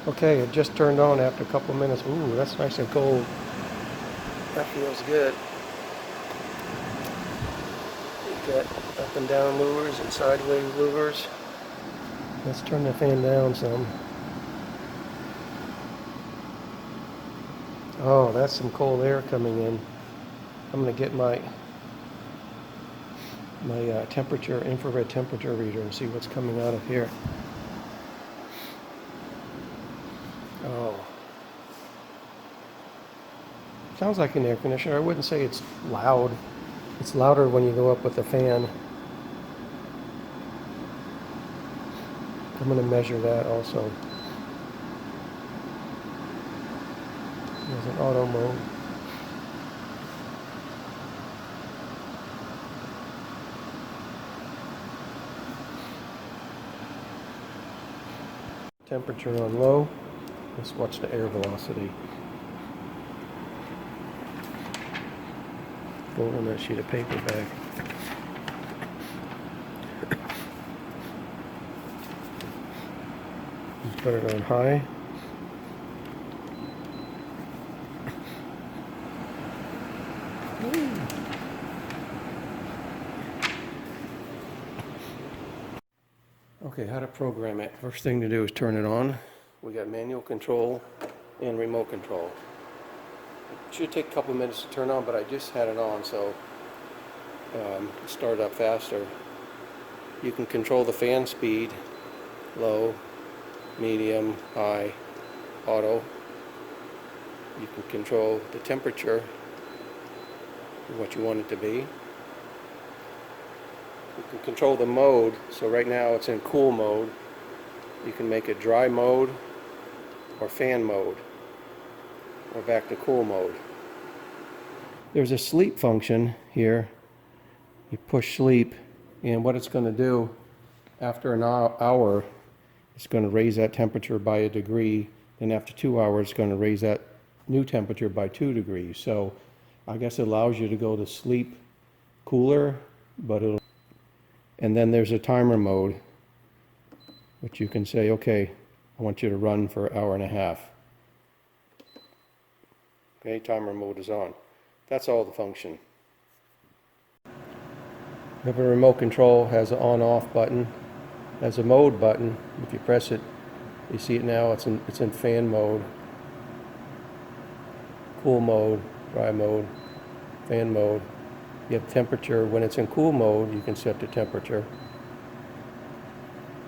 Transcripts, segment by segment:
Okay, it just turned on after a couple minutes. Ooh, that's nice and cold. That feels good. You've got up and down louvers and sideways louvers. Let's turn the fan down some. Oh, that's some cold air coming in. I'm going to get my temperature, infrared temperature reader and see what's coming out of here. Oh. Sounds like an air conditioner. I wouldn't say it's loud. It's louder when you go up with the fan. I'm going to measure that also. There's an auto mode. Temperature on low. Let's watch the air velocity. Fold on that sheet of paper back. Put it on high. Okay, how to program it. First thing to do is turn it on. We got manual control and remote control. It should take a couple minutes to turn on, but I just had it on, so it started up faster. You can control the fan speed, low, medium, high, auto. You can control the temperature, what you want it to be. You can control the mode, so right now it's in cool mode. You can make it dry mode or fan mode, or back to cool mode. There's a sleep function here. You push sleep, and what it's going to do after an hour, it's going to raise that temperature by a degree, and after 2 hours it's going to raise that new temperature by 2 degrees. So I guess it allows you to go to sleep cooler, but it'll. And then there's a timer mode, which you can say, okay, I want you to run for an hour and a half. Okay, timer mode is on. That's all the function. You have a remote control, has an on-off button, has a mode button. If you press it, you see it now, it's in fan mode, cool mode, dry mode, fan mode. You have temperature. When it's in cool mode, you can set the temperature.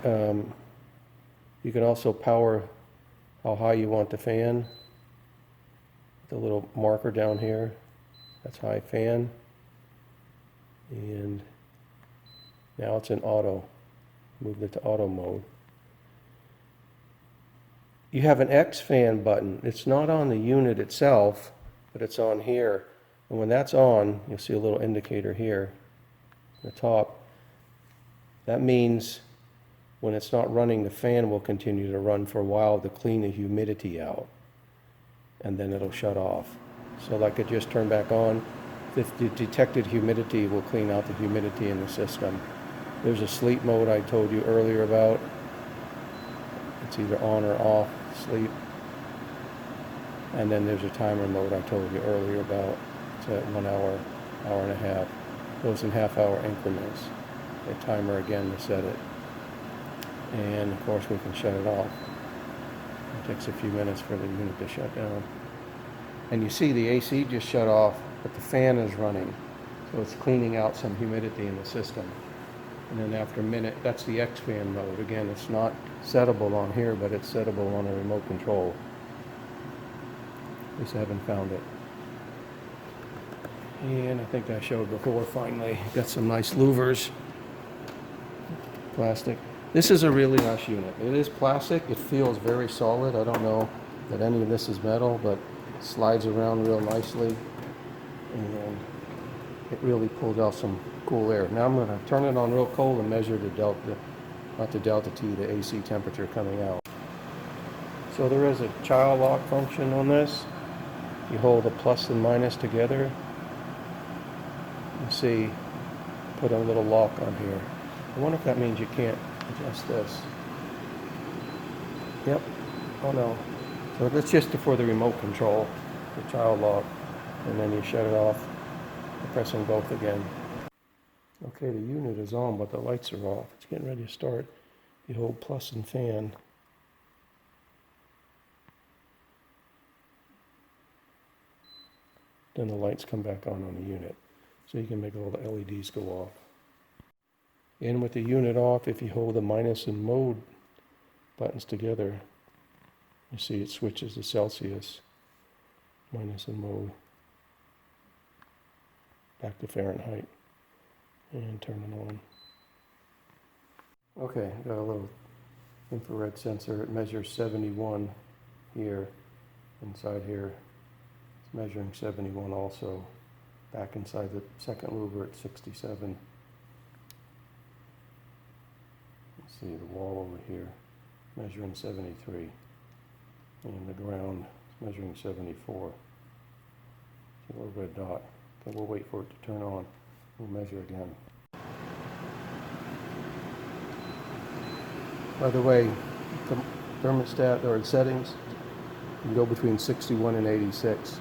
You can also power how high you want the fan. The little marker down here, that's high fan. And now it's in auto. Moved it to auto mode. You have an X fan button. It's not on the unit itself, but it's on here. And when that's on, you'll see a little indicator here at the top. That means when it's not running, the fan will continue to run for a while to clean the humidity out. And then it'll shut off. So like it just turned back on, the detected humidity will clean out the humidity in the system. There's a sleep mode I told you earlier about. It's either on or off sleep. And then there's a timer mode I told you earlier about. It's at 1 hour, hour and a half. Goes in half-hour increments. A timer again to set it. And of course we can shut it off. It takes a few minutes for the unit to shut down. And you see the AC just shut off, but the fan is running. So it's cleaning out some humidity in the system. And then after a minute, that's the X fan mode. Again, it's not settable on here, but it's settable on a remote control. At least I haven't found it. And I think I showed before, finally. Got some nice louvers. Plastic. This is a really nice unit. It is plastic. It feels very solid. I don't know that any of this is metal, but it slides around real nicely. And it really pulled out some cool air. Now I'm going to turn it on real cold and measure the delta, not the delta T, the AC temperature coming out. So there is a child lock function on this. You hold the plus and minus together. You see, put a little lock on here. I wonder if that means you can't adjust this. Yep, Oh no. So that's just for the remote control, the child lock, and then you shut it off by pressing both again. Okay, the unit is on, but the lights are off. It's getting ready to start. You hold plus and fan. Then the lights come back on the unit. So you can make all the LEDs go off. And with the unit off, if you hold the minus and mode buttons together, you see it switches to Celsius, minus and mode, back to Fahrenheit, and turn it on. Okay, got a little infrared sensor. It measures 71 here, inside here. It's measuring 71 also. Back inside the second louver at 67. Let's see the wall over here, measuring 73. And the ground is measuring 74. It's a little red dot. Okay, we'll wait for it to turn on. We'll measure again. By the way, the thermostat or the settings can go between 61 and 86.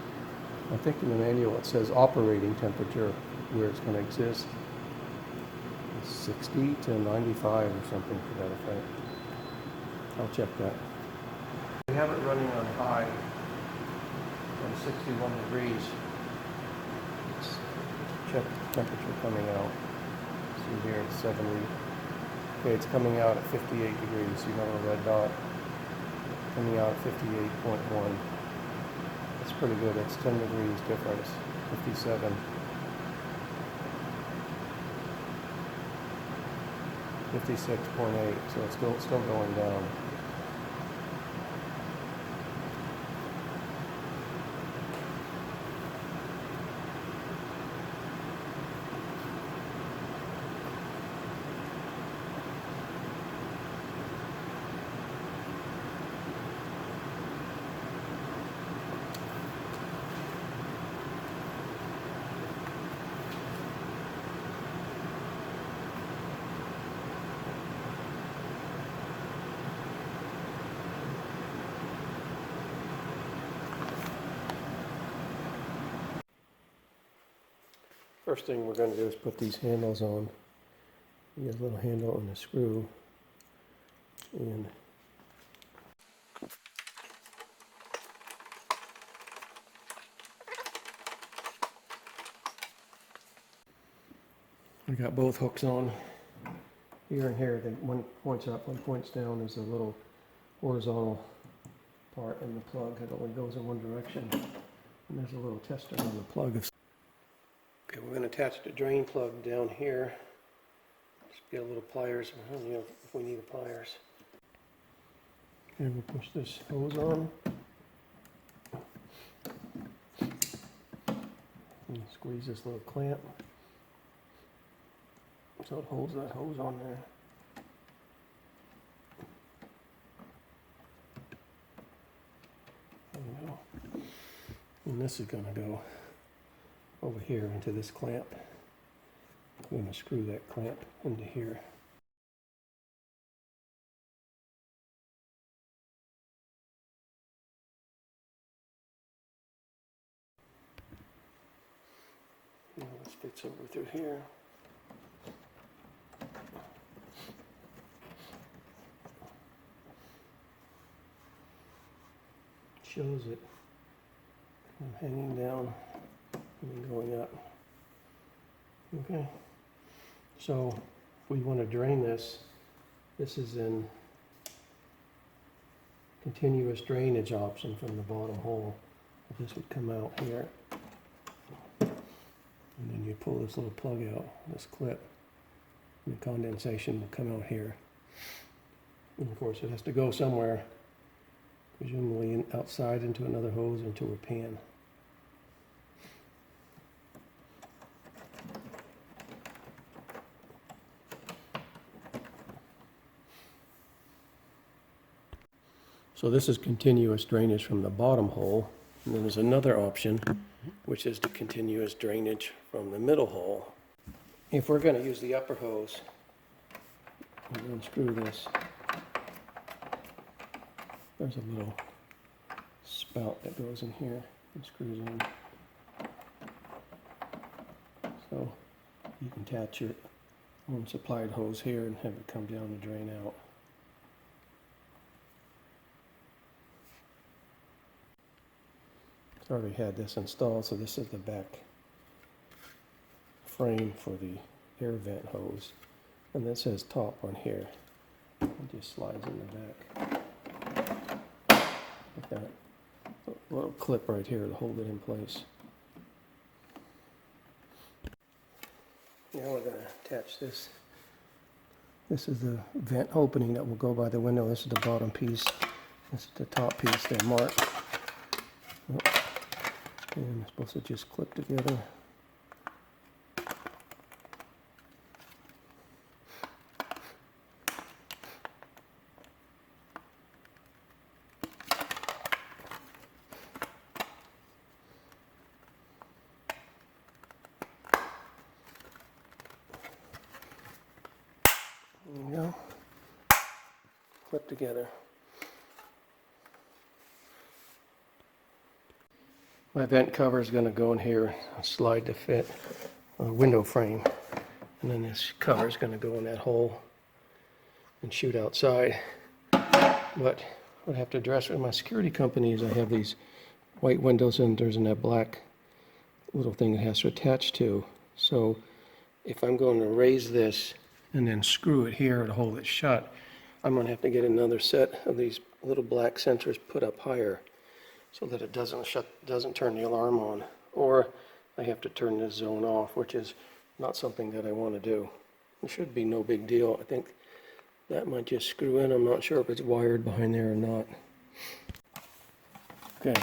I think in the manual it says operating temperature where it's going to exist. It's 60 to 95 or something to that effect. I'll check that. We have it running on high on 61 degrees. Let's check the temperature coming out. See here it's 70. Okay, it's coming out at 58 degrees. See another red dot. Coming out at 58.1. That's pretty good. That's 10 degrees difference. 57. 56.8. So it's still going down. First thing we're going to do is put these handles on. You get a little handle and a screw. And we got both hooks on. Here and here, one points up, one points down. There's a little horizontal part in the plug. It only goes in one direction. And there's a little tester on the plug. Okay, we're going to attach the drain plug down here. Just get a little pliers, you know, if we need a pliers. Okay, we'll push this hose on. And squeeze this little clamp. So it holds that hose on there. There we go. And this is going to go over here into this clamp. I'm going to screw that clamp into here. Now this fits over through here. Shows it hanging down and going up. Okay, so if we want to drain this, this is in continuous drainage option from the bottom hole. This would come out here, and then you pull this little plug out, this clip, and the condensation will come out here. And of course it has to go somewhere, presumably outside into another hose into a pan. So this is continuous drainage from the bottom hole, and then there's another option, which is the continuous drainage from the middle hole. If we're going to use the upper hose, we're going to unscrew this. there's a little spout that goes in here and screws in. So you can attach your own supplied hose here and have it come down and drain out. I already had this installed, so this is the back frame for the air vent hose. And that says top on here. It just slides in the back. Like that. A little clip right here to hold it in place. Now we're going to attach this. This is the vent opening that will go by the window. This is the bottom piece. This is the top piece there marked. And it's supposed to just clip together. There you go. Clip together. My vent cover is going to go in here and slide to fit a window frame. And then this cover is going to go in that hole and shoot outside. But what I have to address with my security company is I have these white window cylinders and that black little thing it has to attach to. So if I'm going to raise this and then screw it here to hold it shut, I'm going to have to get another set of these little black sensors put up higher, so that it doesn't turn the alarm on, or I have to turn this zone off, which is not something that I want to do. It should be no big deal. I think that might just screw in. I'm not sure if it's wired behind there or not. Okay,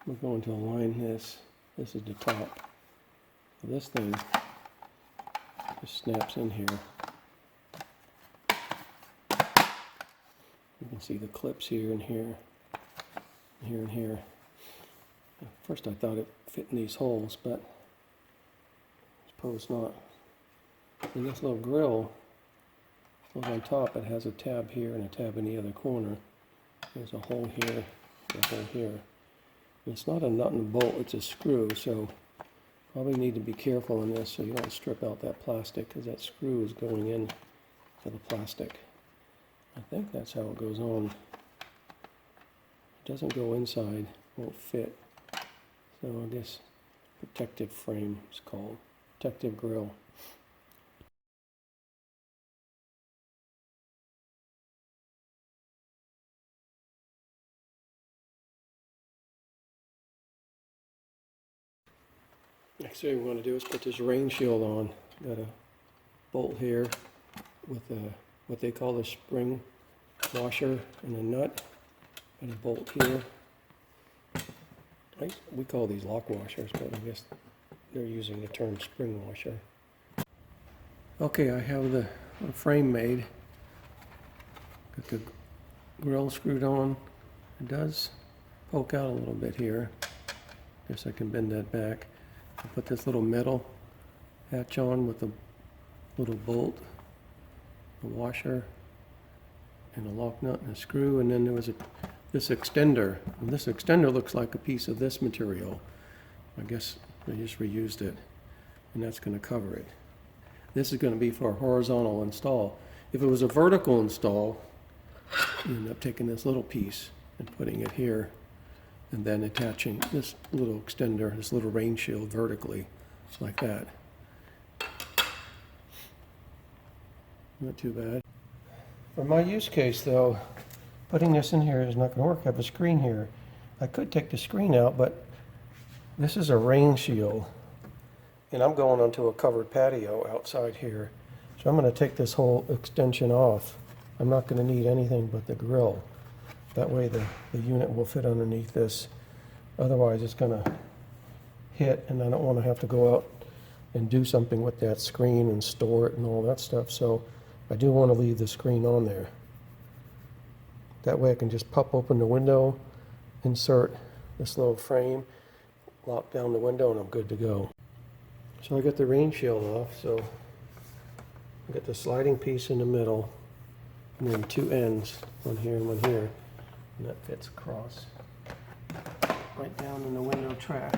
we're going to align this. This is the top. So this thing just snaps in here. You can see the clips here and here. Here and here. At first I thought it fit in these holes, but I suppose not. And this little grill goes on top. It has a tab here and a tab in the other corner. There's a hole here and a hole here. And it's not a nut and bolt, it's a screw, so probably need to be careful on this so you don't strip out that plastic, because that screw is going in to the plastic. I think that's how it goes on. Doesn't go inside, won't fit. So I guess protective frame is called, protective grill. Next thing we want to do is put this rain shield on. Got a bolt here with what they call the spring washer and a nut. And a bolt here. We call these lock washers, but I guess they're using the term spring washer. Okay, I have the frame made. Got the grill screwed on. It does poke out a little bit here. Guess I can bend that back. I put this little metal hatch on with a little bolt, a washer, and a lock nut and a screw, and then there was this extender, and this extender looks like a piece of this material. I guess they just reused it, and that's going to cover it. This is going to be for a horizontal install. If it was a vertical install, you end up taking this little piece and putting it here, and then attaching this little extender, this little rain shield vertically, like that. Not too bad. For my use case though, putting this in here is not going to work. I have a screen here. I could take the screen out, but this is a rain shield. And I'm going onto a covered patio outside here. So I'm going to take this whole extension off. I'm not going to need anything but the grill. That way the unit will fit underneath this. Otherwise it's going to hit, and I don't want to have to go out and do something with that screen and store it and all that stuff. So I do want to leave the screen on there. That way I can just pop open the window, insert this little frame, lock down the window, and I'm good to go. So I got the rain shield off, so I got the sliding piece in the middle, and then two ends, one here and one here. And that fits across right down in the window track.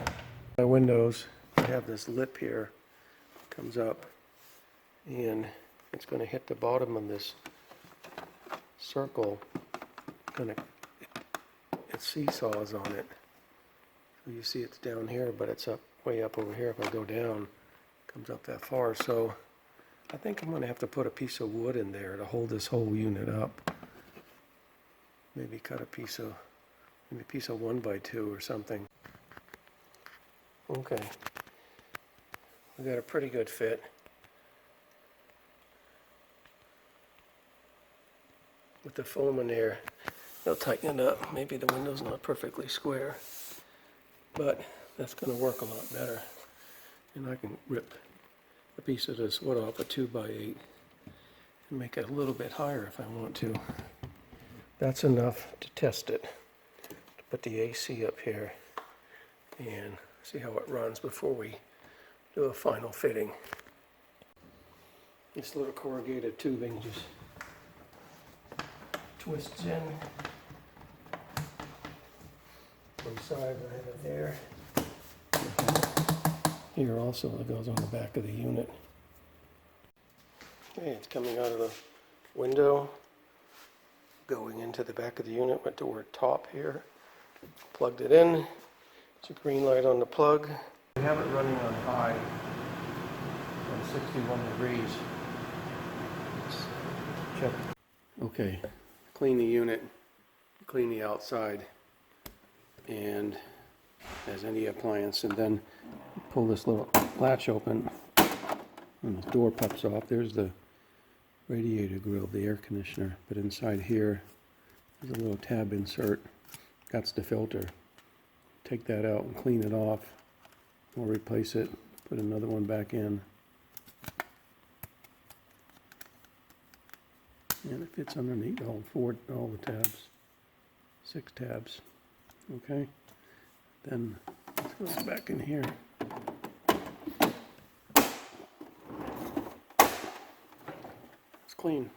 My windows, I have this lip here, comes up, and it's going to hit the bottom of this circle. It seesaws on it. So you see it's down here, but it's up way up over here. If I go down, it comes up that far. So I think I'm going to have to put a piece of wood in there to hold this whole unit up. Maybe cut a piece of 1x2 or something. Okay, we got a pretty good fit. With the foam in there, they'll tighten it up. Maybe the window's not perfectly square, but that's going to work a lot better. And I can rip a piece of this wood off a 2x8 and make it a little bit higher if I want to. That's enough to test it. To put the AC up here and see how it runs before we do a final fitting. This little corrugated tubing just twists in. One side right there. Here also it goes on the back of the unit. Okay, it's coming out of the window, going into the back of the unit, went to word top here, plugged it in. It's a green light on the plug. We have it running on high, on 61 degrees. Let's check. Okay, clean the unit, clean the outside, and as any appliance, and then pull this little latch open, and the door pops off. There's the radiator grill, the air conditioner, but inside here there's a little tab insert. That's the filter. Take that out and clean it off, or replace it, put another one back in, and it fits underneath all the tabs, 6 tabs. Okay, then let's go back in here. It's clean.